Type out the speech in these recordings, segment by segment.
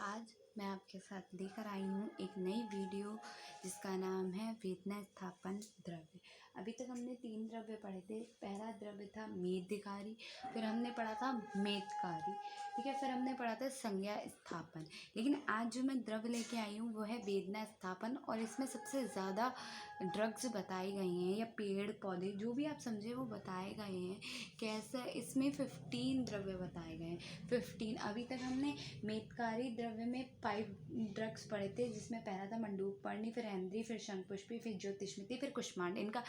आज मैं आपके साथ लेकर आई हूँ एक नई वीडियो जिसका नाम है वेदना स्थापन द्रव्य। अभी तक हमने 3 द्रव्य पढ़े थे। पहला द्रव्य था मेदकारी, फिर हमने पढ़ा था मेदकारी, ठीक है, फिर हमने पढ़ा था संज्ञा स्थापन। लेकिन आज जो मैं द्रव्य लेके आई हूँ वो है वेदना स्थापन, और इसमें सबसे ज़्यादा ड्रग्स बताए गए हैं या पेड़ पौधे जो भी आप समझे वो बताए गए हैं। कैसा इसमें 15 द्रव्य बताए गए हैं। 15 अभी तक हमने मेदकारी द्रव्य में 5 ड्रग्स पढ़े थे, जिसमें पहला था मंडूकपर्णी, फिर हैंद्री, फिर शंखपुष्पी, फिर ज्योतिष्मति, फिर कुष्मांड। इनका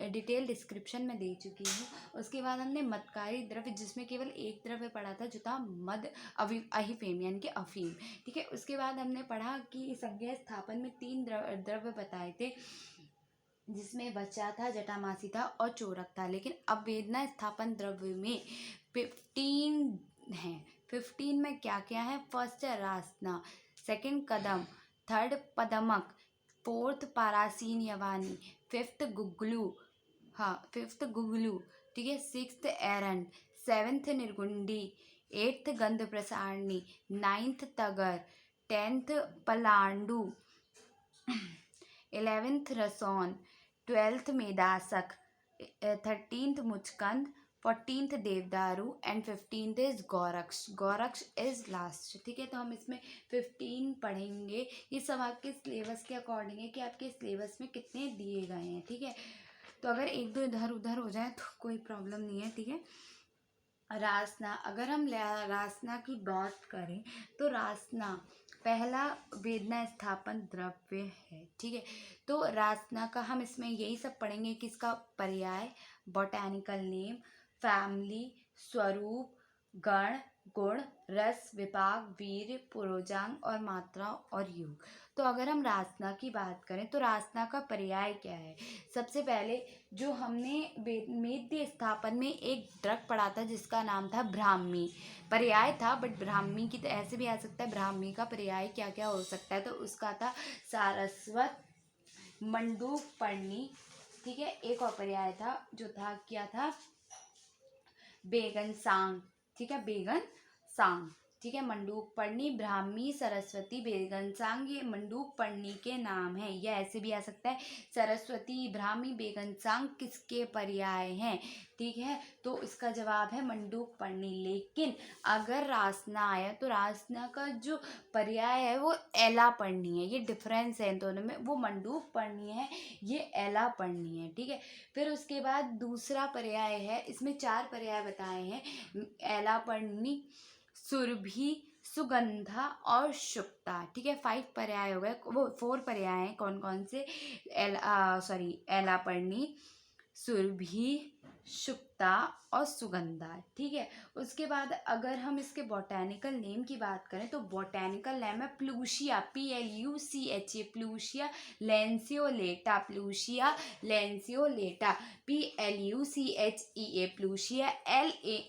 डिटेल डिस्क्रिप्शन में दे चुकी हूँ। उसके बाद हमने मदकारी द्रव्य जिसमें केवल एक द्रव्य पढ़ा था जो था मद अहिफेम यानी कि अफीम, ठीक है। उसके बाद हमने पढ़ा कि संज्ञा स्थापन में 3 द्रव्य बताए थे, जिसमें बचा था, जटामासी था और चोरक था। लेकिन अब वेदना स्थापन द्रव्य में 15 हैं। 15 में क्या क्या है? फर्स्ट है रासना, सेकंड कदम, थर्ड पदमक, फोर्थ पारासीन यवानी, फिफ्थ गुगलू, ठीक है, सिक्स्थ एरंड, सेवेंथ निर्गुंडी, एट्थ गंध प्रसारणी, नाइन्थ तगर, 10th पलांडू, 11th रसौन, 12th मेदासक, 13th मुचकंद, 14th देवदारू एंड 15th इज गौरक्ष। गौरक्ष इज लास्ट, ठीक है। तो हम इसमें 15 पढ़ेंगे। ये सब आपके सिलेबस के अकॉर्डिंग है कि आपके सिलेबस में कितने दिए गए हैं, ठीक है। तो अगर एक दो इधर उधर हो जाए तो कोई प्रॉब्लम नहीं है, ठीक है। रासना, अगर हम रासना की बात करें तो रासना पहला वेदना स्थापन द्रव्य है, ठीक है। तो रासना का हम इसमें यही सब पढ़ेंगे कि इसका पर्याय, बॉटैनिकल नेम, फैमिली, स्वरूप, गण, गुण, रस, विपाक, वीर्य, पुरोजांग और मात्रा और योग। तो अगर हम रासना की बात करें तो रासना का पर्याय क्या है? सबसे पहले जो हमने मेद्य स्थापन में एक ड्रग पढ़ा था जिसका नाम था ब्राह्मी, पर्याय था, बट ब्राह्मी की तो ऐसे भी आ सकता है। ब्राह्मी का पर्याय क्या क्या हो सकता है? तो उसका था सारस्वत, मंडूकपर्णी, ठीक है। एक और पर्याय था जो था, क्या था? बेगन सांग, ठीक है, बेगन सांग, ठीक है। मंडूकपर्णी, ब्राह्मी, सरस्वती, बेगन सांग, ये मंडूकपर्णी के नाम हैं। यह ऐसे भी आ सकता है, सरस्वती, ब्राह्मी, बेगन सांग किसके पर्याय हैं, ठीक है। तो इसका जवाब है मंडूकपर्णी। लेकिन अगर रासना आया तो रासना का जो पर्याय है वो एलापर्णी है। ये डिफरेंस है इन दोनों में, वो मंडूकपर्णी है, ये एलापर्णी है, ठीक है। फिर उसके बाद दूसरा पर्याय है, इसमें 4 पर्याय बताए हैं, एलापर्णी, सुरभि, सुगंधा और शुक्ता, ठीक है। 5 पर्याय हो गए, वो 4 पर्याय हैं। कौन कौन से? एलापर्णी, सुरभि, शुक्ता और सुगंधा, ठीक है। उसके बाद अगर हम इसके बॉटैनिकल नेम की बात करें तो बॉटैनिकल नेम है प्लूशिया, PLUCHA, प्लूशिया लैंसियोलेटा, प्लूशिया लैंसियोलेटा, PLUCHEA, प्लूशिया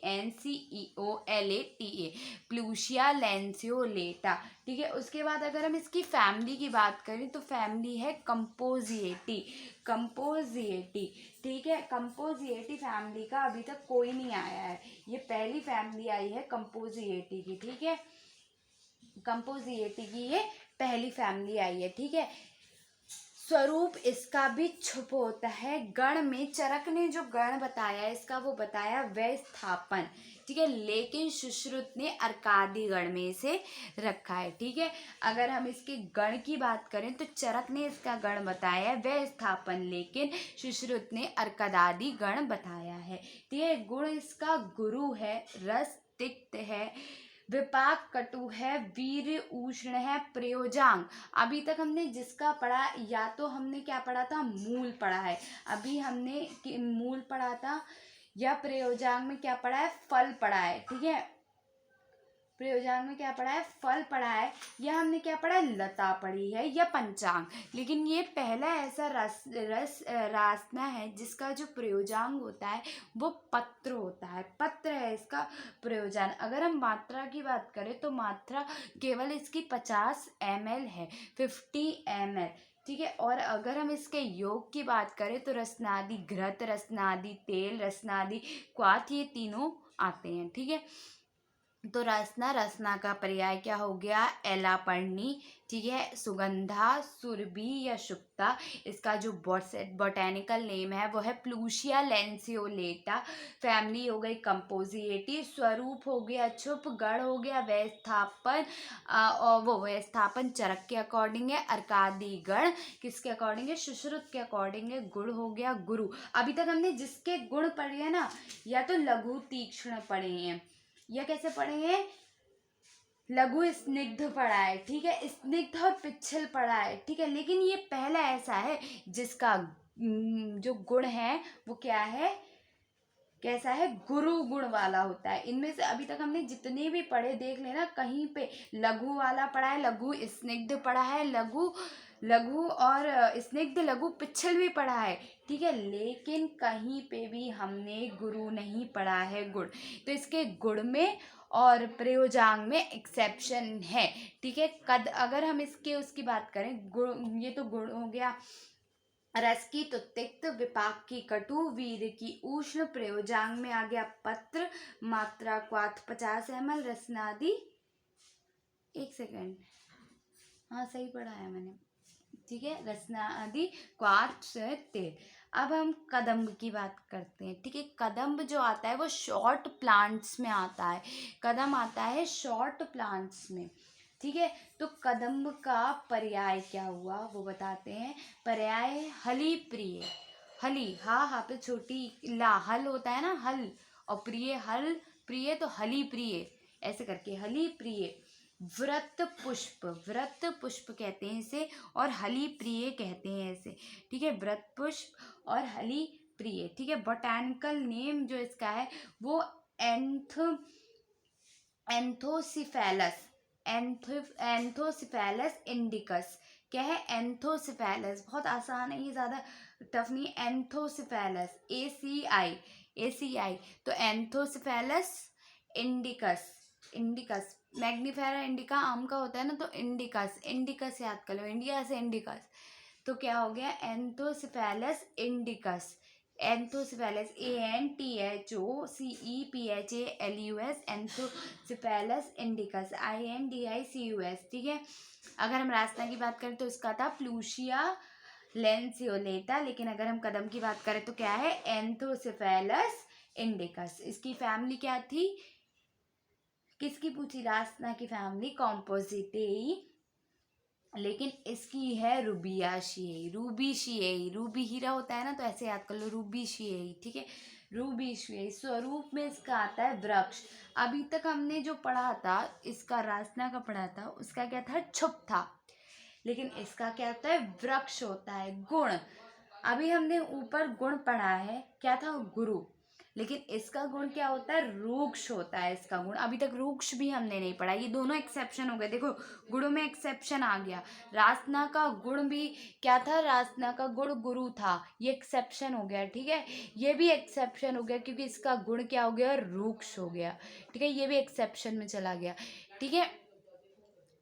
LANCEOLATA, प्लूशिया लैंसियोलेटा, ठीक है। उसके बाद अगर हम इसकी फैमिली की बात करें तो फैमिली है कंपोजिएटी, कंपोजिएटी, ठीक है। कंपोजिएटी फैमिली का अभी तक कोई नहीं आया है, ये पहली फैमिली आई है कंपोजिएटी की, ठीक है। कंपोजिएटी की ये पहली फैमिली आई है, ठीक है। स्वरूप इसका भी छुप होता है। गण में चरक ने जो गण बताया इसका, वो बताया व्यस्थापन, ठीक है। लेकिन सुश्रुत ने अर्कादि गण में से रखा है, ठीक है। अगर हम इसके गण की बात करें तो चरक ने इसका गण बताया है व्यस्थापन, लेकिन सुश्रुत ने अर्कदादि गण बताया है, ठीक है। गुण इसका गुरु है, रस तिक्त है, विपाक कटु है, वीर उष्ण है, प्रयोजांग। अभी तक हमने जिसका पढ़ा, या तो हमने क्या पढ़ा था? मूल पढ़ा है। अभी हमने मूल पढ़ा था, या प्रयोजांग में क्या पढ़ा है? फल पढ़ा है, ठीक है। प्रयोजांग में क्या पढ़ा है? फल पढ़ा है। या हमने क्या पढ़ा है? लता पढ़ी है या पंचांग। लेकिन ये पहला ऐसा रासना है जिसका जो प्रयोजांग होता है वो पत्र होता है, पत्र है इसका प्रयोजन। अगर हम मात्रा की बात करें तो मात्रा केवल इसकी 50 ml है, 50 ml, ठीक है। और अगर हम इसके योग की बात करें तो रसनादि घृत, रसनादि तेल, रसनादि क्वाथ, ये तीनों आते हैं, ठीक है। तो रसना, रसना का पर्याय क्या हो गया? एलापर्णी, ठीक है। सुगंधा, सुरभि या शुक्ता, इसका जो बोटेनिकल नेम है वो है प्लूशिया लैंसियोलेटा। फैमिली हो गई कंपोजिएटी, स्वरूप हो गया छुप, गढ़ हो गया व्यस्थापन, और वो व्यस्थापन चरक के अकॉर्डिंग है। अर्कादी गण किसके अकॉर्डिंग है? सुश्रुत के अकॉर्डिंग है। गुण हो गया गुरु। अभी तक हमने जिसके गुण पढ़े हैं ना, या तो लघु तीक्ष्ण पढ़े हैं, या कैसे पढ़े हैं? लघु स्निग्ध पढ़ा है, ठीक है। स्निग्ध और पिच्छल पढ़ा है, ठीक है। लेकिन ये पहला ऐसा है जिसका जो गुण है वो क्या है? कैसा है? गुरु गुण वाला होता है। इनमें से अभी तक हमने जितने भी पढ़े देख लेना, कहीं पे लघु वाला पढ़ा है, लघु स्निग्ध पढ़ा है, लघु लघु और स्निग्ध लघु पिच्छल भी पढ़ा है, ठीक है। लेकिन कहीं पे भी हमने गुरु नहीं पढ़ा है, गुण। तो इसके गुण में और प्रयोजांग में एक्सेप्शन है, ठीक है। अगर हम इसके उसकी बात करें, गुण, ये तो गुण हो गया। रस की तो तिक्त, विपाक की कटु, वीर की उष्ण, प्रयोजांग में आ गया पत्र, मात्रा क्वाथ 50 ml, रसनादि, एक सेकेंड, हाँ सही पढ़ा है मैंने, ठीक है। रसनादि क्वाथ से तेल। अब हम कदम्ब की बात करते हैं, ठीक है। कदम्ब जो आता है वो शॉर्ट प्लांट्स में आता है। कदम आता है शॉर्ट प्लांट्स में, ठीक है। तो कदम्ब का पर्याय क्या हुआ वो बताते हैं। पर्याय हली प्रिय, हली, हा हा पे छोटी ला, हल होता है ना, हल, और प्रिय, हल प्रिय, तो हली प्रिय, ऐसे करके हली प्रिय। व्रत पुष्प, व्रत पुष्प कहते हैं इसे, और हली प्रिय कहते हैं इसे, ठीक है। व्रत पुष्प और हली प्रिय, ठीक है। बोटैनिकल नेम जो इसका है वो एंथोसिफेलस, एंथोसिफेलस इंडिकस। क्या है? एंथोसिफेलस, बहुत आसान है ये, ज़्यादा टफ नहीं। एंथोसिफेलस, ACI, तो एंथोसिफेलस इंडिकस, इंडिकस, मैग्नीफेरा इंडिका आम का होता है ना, तो इंडिकस, इंडिकस याद कर लो, इंडिया से इंडिकस। तो क्या हो गया? एंथोसिफेलस इंडिकस, एंथोसिफेलस, ANTHOCEPHALUS, एंथोसिफेलस इंडिकस, INDICUS, ठीक है। अगर हम रास्ता की बात करें तो इसका था प्लूशिया लेंसियोलेटा, लेकिन अगर हम कदम की बात करें तो क्या है? एंथोसिफेलस इंडिकस। इसकी फैमिली क्या थी? किसकी पूछी? रास्ता की फैमिली कॉम्पोजिटेई, लेकिन इसकी है रूबियाशिएई, रूबीशिएई, रूबी हीरा होता है ना, तो ऐसे याद कर लो, रूबीशिएई, ठीक है। रूबीशिएई। स्वरूप में इसका आता है वृक्ष। अभी तक हमने जो पढ़ा था, इसका रासना का पढ़ा था, उसका क्या था? छुप था। लेकिन इसका क्या होता है? वृक्ष होता है। गुण, अभी हमने ऊपर गुण पढ़ा है, क्या था? गुरु। लेकिन इसका गुण क्या होता है? रूक्ष होता है इसका गुण। अभी तक रूक्ष भी हमने नहीं पढ़ा, ये दोनों एक्सेप्शन हो गए। देखो, गुणों में एक्सेप्शन आ गया। रासना का गुण भी क्या था? रासना का गुण गुरु था, ये एक्सेप्शन हो गया, ठीक है। ये भी एक्सेप्शन हो गया क्योंकि इसका गुण क्या हो गया? रूक्ष हो गया, ठीक है। ये भी एक्सेप्शन में चला गया, ठीक है।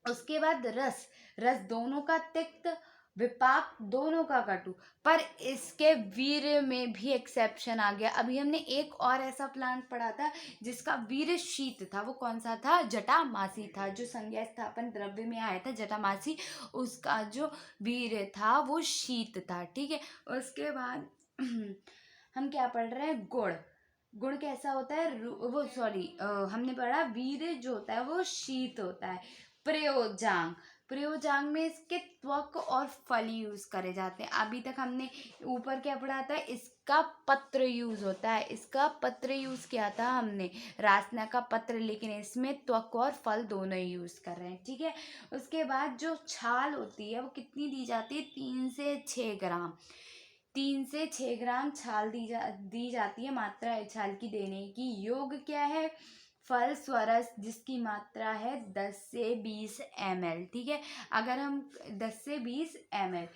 उसके बाद रस, रस दोनों का तिक्त, विपाक दोनों का कटु, पर इसके वीर में भी एक्सेप्शन आ गया। अभी हमने एक और ऐसा प्लांट पढ़ा था जिसका वीर शीत था, वो कौन सा था? जटामासी था, जो संज्ञा स्थापन द्रव्य में आया था जटामासी, उसका जो वीर था वो शीत था, ठीक है। उसके बाद हम क्या पढ़ रहे हैं? गुण, गुण कैसा होता है? वो सॉरी, हमने पढ़ा वीर जो होता है वो शीत होता है। प्रयोजांग, प्रयोजांग में इसके त्वक और फल यूज करे जाते हैं। अभी तक हमने ऊपर क्या पढ़ा था? इसका पत्र यूज होता है, इसका पत्र यूज किया था हमने, रासना का पत्र, लेकिन इसमें त्वक और फल दोनों ही यूज कर रहे हैं, ठीक है। उसके बाद जो छाल होती है वो कितनी दी जाती है? 3 से 6 ग्राम, 3 से 6 ग्राम छाल दी जाती है। मात्रा है छाल की देने की। योग क्या है? फल स्वरस, जिसकी मात्रा है 10 से 20 ml, ठीक है। अगर हम 10 से 20 ml,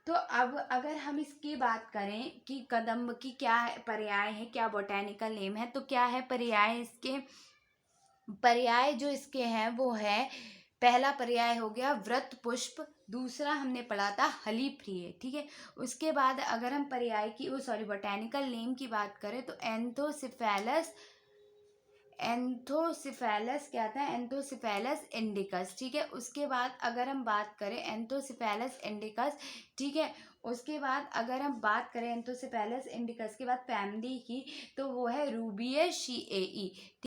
तो अब अगर हम इसकी बात करें कि कदम्ब की क्या पर्याय है, क्या बोटेनिकल नेम है, तो क्या है पर्याय इसके? पर्याय जो इसके हैं वो है, पहला पर्याय हो गया व्रत पुष्प, दूसरा हमने पढ़ा था हली प्रिय, ठीक है। उसके बाद अगर हम पर्याय की, वो सॉरी, बोटेनिकल नेम की बात करें तो एंथोसिफेलस एंथोसिफेलस क्या था, एंथोसिफेलस इंडिकस, ठीक है। उसके बाद अगर हम बात करें एंथोसिफेलस इंडिकस, ठीक है, उसके बाद अगर हम बात करें एंथोसिफेलस इंडिकस के बाद फैमिली की, तो वो है रूबिएशिएई।